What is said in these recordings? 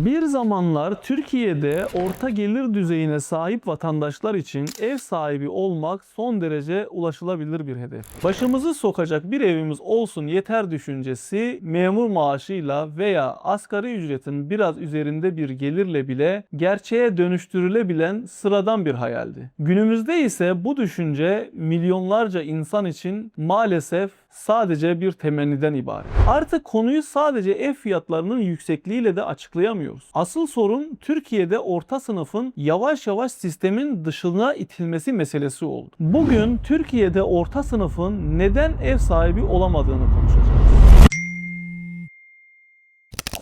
Bir zamanlar Türkiye'de orta gelir düzeyine sahip vatandaşlar için ev sahibi olmak son derece ulaşılabilir bir hedef. Başımızı sokacak bir evimiz olsun yeter düşüncesi memur maaşıyla veya asgari ücretin biraz üzerinde bir gelirle bile gerçeğe dönüştürülebilen sıradan bir hayaldi. Günümüzde ise bu düşünce milyonlarca insan için maalesef sadece bir temenniden ibaret. Artık konuyu sadece ev fiyatlarının yüksekliğiyle de açıklayamıyoruz. Asıl sorun Türkiye'de orta sınıfın yavaş yavaş sistemin dışına itilmesi meselesi oldu. Bugün Türkiye'de orta sınıfın neden ev sahibi olamadığını konuşacağız.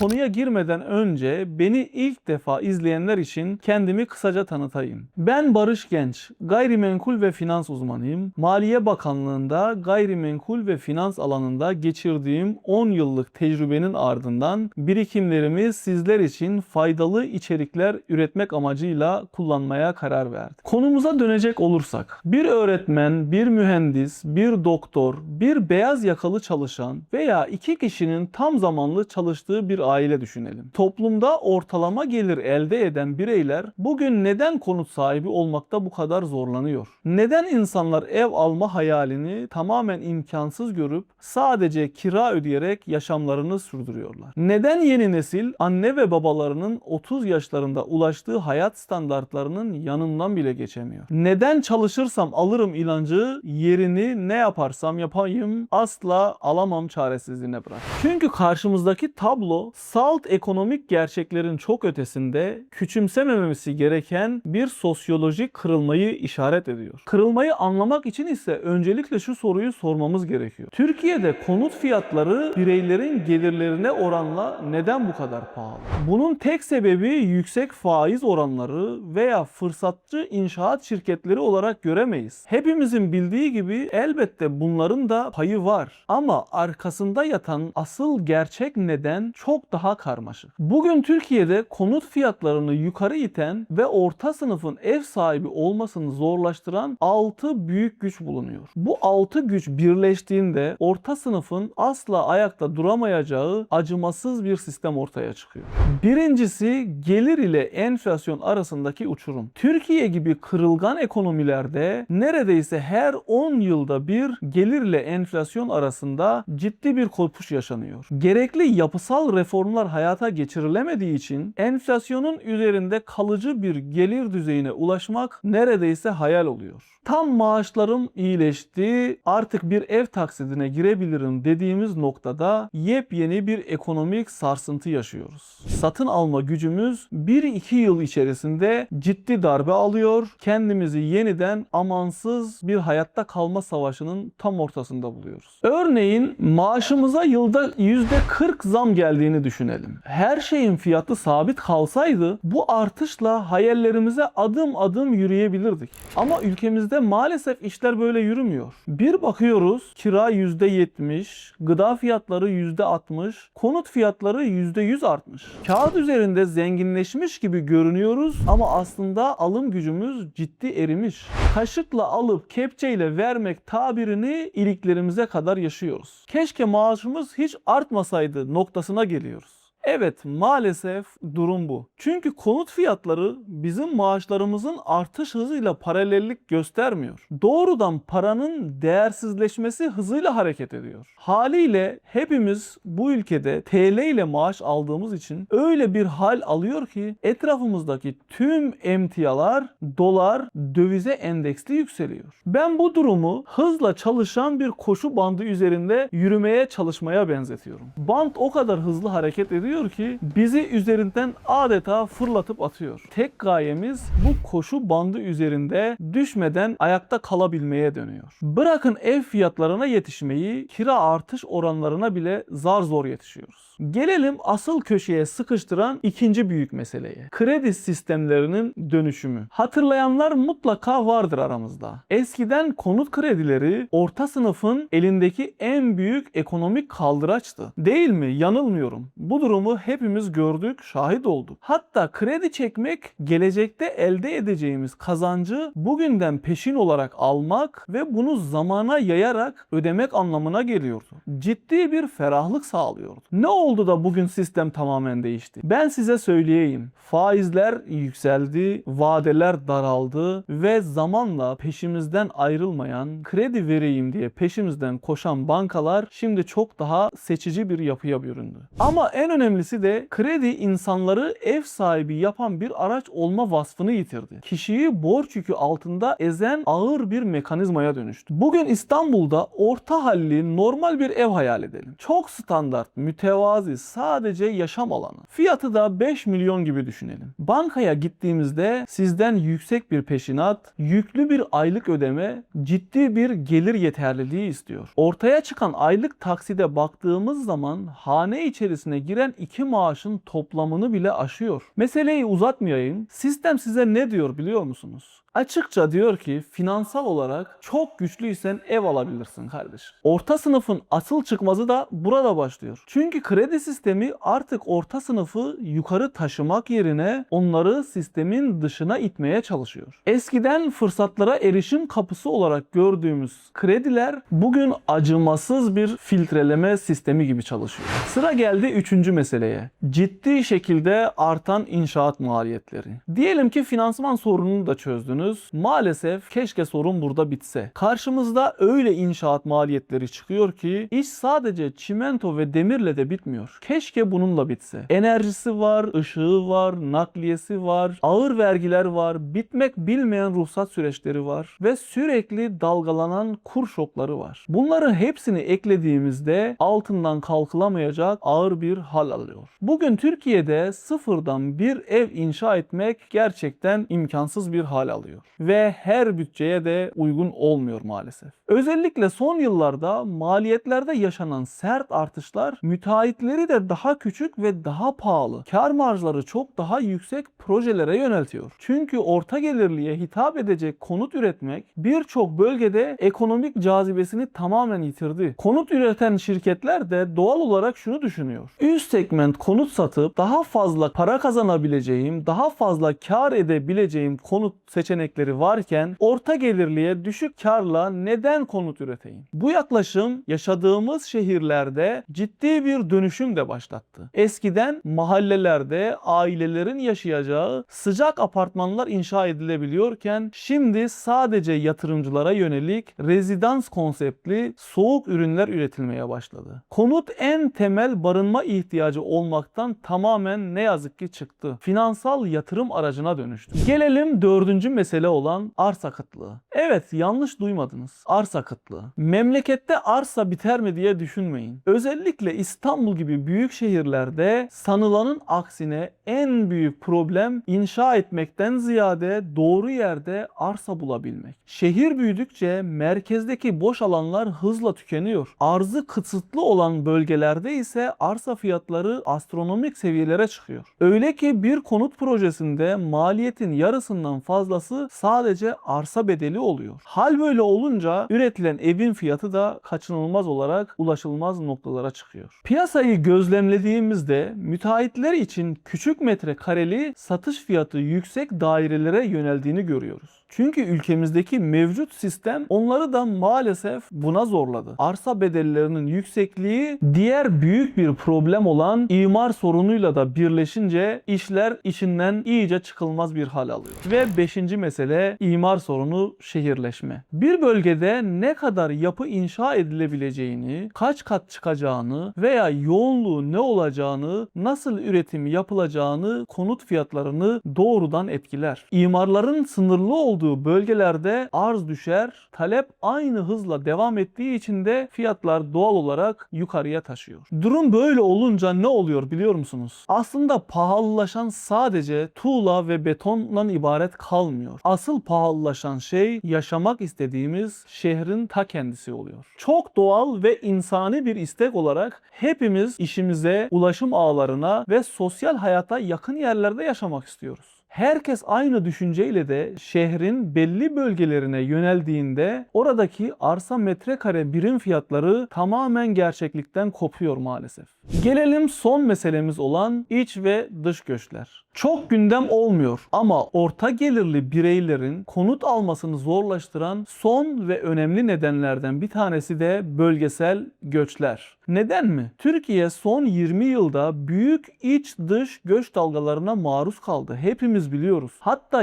Konuya girmeden önce beni ilk defa izleyenler için kendimi kısaca tanıtayım. Ben Barış Genç, gayrimenkul ve finans uzmanıyım. Maliye Bakanlığı'nda gayrimenkul ve finans alanında geçirdiğim 10 yıllık tecrübenin ardından birikimlerimi sizler için faydalı içerikler üretmek amacıyla kullanmaya karar verdim. Konumuza dönecek olursak, bir öğretmen, bir mühendis, bir doktor, bir beyaz yakalı çalışan veya iki kişinin tam zamanlı çalıştığı bir aile düşünelim. Toplumda ortalama gelir elde eden bireyler bugün neden konut sahibi olmakta bu kadar zorlanıyor? Neden insanlar ev alma hayalini tamamen imkansız görüp sadece kira ödeyerek yaşamlarını sürdürüyorlar? Neden yeni nesil anne ve babalarının 30 yaşlarında ulaştığı hayat standartlarının yanından bile geçemiyor? Neden çalışırsam alırım inancı yerini ne yaparsam yapayım asla alamam çaresizliğine bırak? Çünkü karşımızdaki tablo salt ekonomik gerçeklerin çok ötesinde küçümsememesi gereken bir sosyolojik kırılmayı işaret ediyor. Kırılmayı anlamak için ise öncelikle şu soruyu sormamız gerekiyor. Türkiye'de konut fiyatları bireylerin gelirlerine oranla neden bu kadar pahalı? Bunun tek sebebi yüksek faiz oranları veya fırsatçı inşaat şirketleri olarak göremeyiz. Hepimizin bildiği gibi elbette bunların da payı var. Ama arkasında yatan asıl gerçek neden çok daha karmaşık. Bugün Türkiye'de konut fiyatlarını yukarı iten ve orta sınıfın ev sahibi olmasını zorlaştıran 6 büyük güç bulunuyor. Bu 6 güç birleştiğinde orta sınıfın asla ayakta duramayacağı acımasız bir sistem ortaya çıkıyor. Birincisi gelir ile enflasyon arasındaki uçurum. Türkiye gibi kırılgan ekonomilerde neredeyse her 10 yılda bir gelir ile enflasyon arasında ciddi bir kopuş yaşanıyor. Gerekli yapısal reformlar hayata geçirilemediği için enflasyonun üzerinde kalıcı bir gelir düzeyine ulaşmak neredeyse hayal oluyor. Tam maaşlarım iyileşti, artık bir ev taksidine girebilirim dediğimiz noktada yepyeni bir ekonomik sarsıntı yaşıyoruz. Satın alma gücümüz 1-2 yıl içerisinde ciddi darbe alıyor, kendimizi yeniden amansız bir hayatta kalma savaşının tam ortasında buluyoruz. Örneğin maaşımıza yılda %40 zam geldiğini düşünelim. Her şeyin fiyatı sabit kalsaydı bu artışla hayallerimize adım adım yürüyebilirdik. Ama ülkemizde maalesef işler böyle yürümüyor. Bir bakıyoruz kira %70, gıda fiyatları %60, konut fiyatları %100 artmış. Kağıt üzerinde zenginleşmiş gibi görünüyoruz ama aslında alım gücümüz ciddi erimiş. Kaşıkla alıp kepçeyle vermek tabirini iliklerimize kadar yaşıyoruz. Keşke maaşımız hiç artmasaydı noktasına geliyoruz. Evet, maalesef durum bu. Çünkü konut fiyatları bizim maaşlarımızın artış hızıyla paralellik göstermiyor. Doğrudan paranın değersizleşmesi hızıyla hareket ediyor. Haliyle hepimiz bu ülkede TL ile maaş aldığımız için öyle bir hal alıyor ki etrafımızdaki tüm emtialar dolar, dövize endeksli yükseliyor. Ben bu durumu hızla çalışan bir koşu bandı üzerinde yürümeye çalışmaya benzetiyorum. Band o kadar hızlı hareket ediyor ki bizi üzerinden adeta fırlatıp atıyor. Tek gayemiz bu koşu bandı üzerinde düşmeden ayakta kalabilmeye dönüyor. Bırakın ev fiyatlarına yetişmeyi, kira artış oranlarına bile zar zor yetişiyoruz. Gelelim asıl köşeye sıkıştıran ikinci büyük meseleye. Kredi sistemlerinin dönüşümü. Hatırlayanlar mutlaka vardır aramızda. Eskiden konut kredileri orta sınıfın elindeki en büyük ekonomik kaldıraçtı. Değil mi? Yanılmıyorum. Bu durumu hepimiz gördük, şahit olduk. Hatta kredi çekmek gelecekte elde edeceğimiz kazancı bugünden peşin olarak almak ve bunu zamana yayarak ödemek anlamına geliyordu. Ciddi bir ferahlık sağlıyordu. Ne oldu? oldu da bugün sistem tamamen değişti? Ben size söyleyeyim. Faizler yükseldi, vadeler daraldı ve zamanla peşimizden ayrılmayan, kredi vereyim diye peşimizden koşan bankalar şimdi çok daha seçici bir yapıya büründü. Ama en önemlisi de kredi insanları ev sahibi yapan bir araç olma vasfını yitirdi. Kişiyi borç yükü altında ezen ağır bir mekanizmaya dönüştü. Bugün İstanbul'da orta halli normal bir ev hayal edelim. Çok standart, mütevazi, sadece yaşam alanı. Fiyatı da 5 milyon gibi düşünelim. Bankaya gittiğimizde sizden yüksek bir peşinat, yüklü bir aylık ödeme, ciddi bir gelir yeterliliği istiyor. Ortaya çıkan aylık takside baktığımız zaman hane içerisine giren 2 maaşın toplamını bile aşıyor. Meseleyi uzatmayayım. Sistem size ne diyor biliyor musunuz? Açıkça diyor ki finansal olarak çok güçlüysen ev alabilirsin kardeşim. Orta sınıfın asıl çıkmazı da burada başlıyor. Çünkü kredi sistemi artık orta sınıfı yukarı taşımak yerine onları sistemin dışına itmeye çalışıyor. Eskiden fırsatlara erişim kapısı olarak gördüğümüz krediler bugün acımasız bir filtreleme sistemi gibi çalışıyor. Sıra geldi 3. meseleye. Ciddi şekilde artan inşaat maliyetleri. Diyelim ki finansman sorununu da çözdünüz. Maalesef keşke sorun burada bitse. Karşımızda öyle inşaat maliyetleri çıkıyor ki iş sadece çimento ve demirle de bitmiyor. Keşke bununla bitse. Enerjisi var, ışığı var, nakliyesi var, ağır vergiler var, bitmek bilmeyen ruhsat süreçleri var ve sürekli dalgalanan kur şokları var. Bunları hepsini eklediğimizde altından kalkılamayacak ağır bir hal alıyor. Bugün Türkiye'de sıfırdan bir ev inşa etmek gerçekten imkansız bir hal alıyor. Ve her bütçeye de uygun olmuyor maalesef. Özellikle son yıllarda maliyetlerde yaşanan sert artışlar müteahhitleri de daha küçük ve daha pahalı, kar marjları çok daha yüksek projelere yöneltiyor. Çünkü orta gelirliye hitap edecek konut üretmek birçok bölgede ekonomik cazibesini tamamen yitirdi. Konut üreten şirketler de doğal olarak şunu düşünüyor. Üst segment konut satıp daha fazla para kazanabileceğim, daha fazla kar edebileceğim konut seçenekleri varken orta gelirliye düşük karla neden konut üreteyim? Bu yaklaşım yaşadığımız şehirlerde ciddi bir dönüşüm de başlattı. Eskiden mahallelerde ailelerin yaşayacağı sıcak apartmanlar inşa edilebiliyorken şimdi sadece yatırımcılara yönelik rezidans konseptli soğuk ürünler üretilmeye başladı. Konut en temel barınma ihtiyacı olmaktan tamamen ne yazık ki çıktı. Finansal yatırım aracına dönüştü. Gelelim 4. mesele olan arsa kıtlığı. Evet, yanlış duymadınız. Arsa kıtlığı. Memlekette arsa biter mi diye düşünmeyin. Özellikle İstanbul gibi büyük şehirlerde sanılanın aksine en büyük problem inşa etmekten ziyade doğru yerde arsa bulabilmek. Şehir büyüdükçe merkezdeki boş alanlar hızla tükeniyor. Arzı kısıtlı olan bölgelerde ise arsa fiyatları astronomik seviyelere çıkıyor. Öyle ki bir konut projesinde maliyetin yarısından fazlası sadece arsa bedeli oluyor. Hal böyle olunca üretilen evin fiyatı da kaçınılmaz olarak ulaşılmaz noktalara çıkıyor. Piyasayı gözlemlediğimizde müteahhitler için küçük metrekareli satış fiyatı yüksek dairelere yöneldiğini görüyoruz. Çünkü ülkemizdeki mevcut sistem onları da maalesef buna zorladı. Arsa bedellerinin yüksekliği diğer büyük bir problem olan imar sorunuyla da birleşince işler içinden iyice çıkılmaz bir hal alıyor. Ve 5. mesele imar sorunu, şehirleşme. Bir bölgede ne kadar yapı inşa edilebileceğini, kaç kat çıkacağını veya yoğunluğu ne olacağını, nasıl üretim yapılacağını, konut fiyatlarını doğrudan etkiler. İmarların sınırlı olduğu bölgelerde arz düşer, talep aynı hızla devam ettiği için de fiyatlar doğal olarak yukarıya taşıyor. Durum böyle olunca ne oluyor biliyor musunuz? Aslında pahalılaşan sadece tuğla ve betondan ibaret kalmıyor. Asıl pahalılaşan şey yaşamak istediğimiz şehrin ta kendisi oluyor. Çok doğal ve insani bir istek olarak hepimiz işimize, ulaşım ağlarına ve sosyal hayata yakın yerlerde yaşamak istiyoruz. Herkes aynı düşünceyle de şehrin belli bölgelerine yöneldiğinde oradaki arsa metrekare birim fiyatları tamamen gerçeklikten kopuyor maalesef. Gelelim son meselemiz olan iç ve dış göçler. Çok gündem olmuyor ama orta gelirli bireylerin konut almasını zorlaştıran son ve önemli nedenlerden bir tanesi de bölgesel göçler. Neden mi? Türkiye son 20 yılda büyük iç dış göç dalgalarına maruz kaldı. Hepimiz biliyoruz. Hatta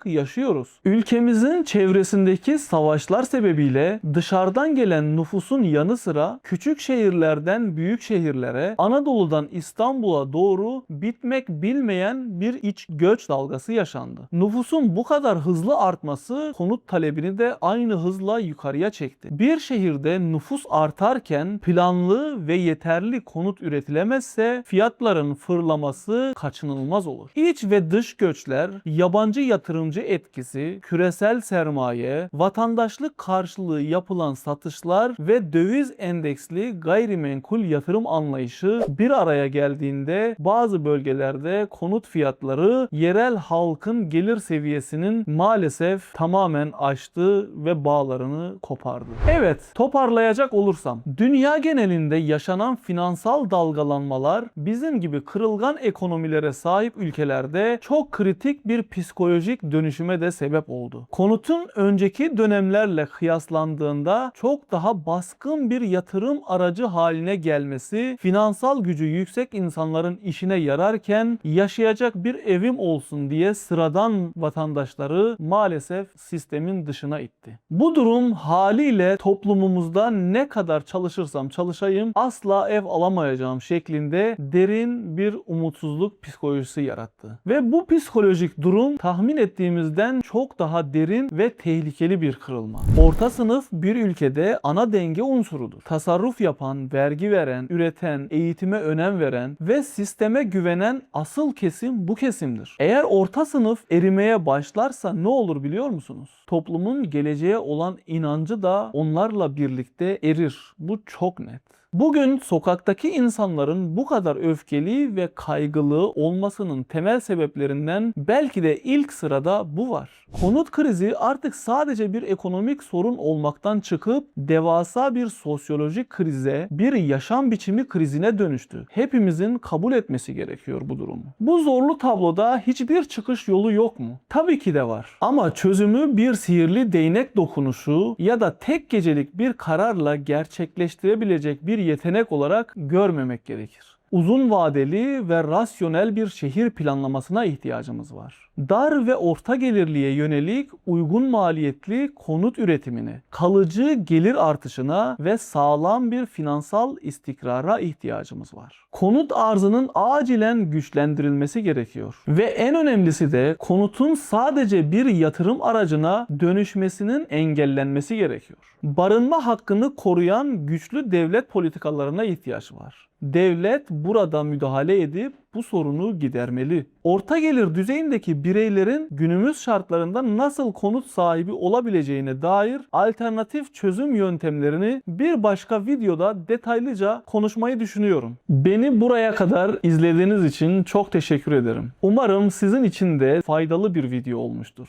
yaşıyoruz. Ülkemizin çevresindeki savaşlar sebebiyle dışarıdan gelen nüfusun yanı sıra küçük şehirlerden büyük şehirlere, Anadolu'dan İstanbul'a doğru bitmek bilmeyen bir iç göç dalgası yaşandı. Nüfusun bu kadar hızlı artması konut talebini de aynı hızla yukarıya çekti. Bir şehirde nüfus artarken planlı ve yeterli konut üretilemezse fiyatların fırlaması kaçınılmaz olur. İç ve dış göçler, yabancı yatırımcı etkisi, küresel sermaye, vatandaşlık karşılığı yapılan satışlar ve döviz endeksli gayrimenkul yatırım anlayışı bir araya geldiğinde bazı bölgelerde konut fiyatları yerel halkın gelir seviyesinin maalesef tamamen aştı ve bağlarını kopardı. Evet, toparlayacak olursam, dünya genelinde yaşanan finansal dalgalanmalar bizim gibi kırılgan ekonomilere sahip ülkelerde çok kritik bir psikolojik dönüşüme de sebep oldu. Konutun önceki dönemlerle kıyaslandığında çok daha baskın bir yatırım aracı haline gelmesi, finansal gücü yüksek insanların işine yararken yaşayacak bir evim olsun diye sıradan vatandaşları maalesef sistemin dışına itti. Bu durum haliyle toplumumuzda ne kadar çalışırsam çalışayım asla ev alamayacağım şeklinde derin bir umutsuzluk psikolojisi yarattı. Ve bu psikolojik durum tahmin ettiğimizden çok daha derin ve tehlikeli bir kırılma. Orta sınıf bir ülkede ana denge unsurudur. Tasarruf yapan, vergi veren, üreten, eğitime önem veren ve sisteme güvenen asıl kesim bu kesimdir. Eğer orta sınıf erimeye başlarsa ne olur biliyor musunuz? Toplumun geleceğe olan inancı da onlarla birlikte erir. Bu çok net. Bugün sokaktaki insanların bu kadar öfkeli ve kaygılı olmasının temel sebeplerinden belki de ilk sırada bu var. Konut krizi artık sadece bir ekonomik sorun olmaktan çıkıp devasa bir sosyolojik krize, bir yaşam biçimi krizine dönüştü. Hepimizin kabul etmesi gerekiyor bu durumu. Bu zorlu tabloda hiçbir çıkış yolu yok mu? Tabii ki de var. Ama çözümü bir sihirli değnek dokunuşu ya da tek gecelik bir kararla gerçekleştirebilecek bir yetenek olarak görmemek gerekir. Uzun vadeli ve rasyonel bir şehir planlamasına ihtiyacımız var. Dar ve orta gelirliye yönelik uygun maliyetli konut üretimine, kalıcı gelir artışına ve sağlam bir finansal istikrara ihtiyacımız var. Konut arzının acilen güçlendirilmesi gerekiyor. Ve en önemlisi de konutun sadece bir yatırım aracına dönüşmesinin engellenmesi gerekiyor. Barınma hakkını koruyan güçlü devlet politikalarına ihtiyaç var. Devlet burada müdahale edip bu sorunu gidermeli. Orta gelir düzeyindeki bireylerin günümüz şartlarında nasıl konut sahibi olabileceğine dair alternatif çözüm yöntemlerini bir başka videoda detaylıca konuşmayı düşünüyorum. Beni buraya kadar izlediğiniz için çok teşekkür ederim. Umarım sizin için de faydalı bir video olmuştur.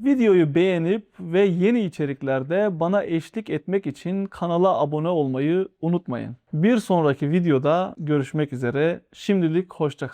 Videoyu beğenip ve yeni içeriklerde bana eşlik etmek için kanala abone olmayı unutmayın. Bir sonraki videoda görüşmek üzere. Şimdilik hoşça kalın.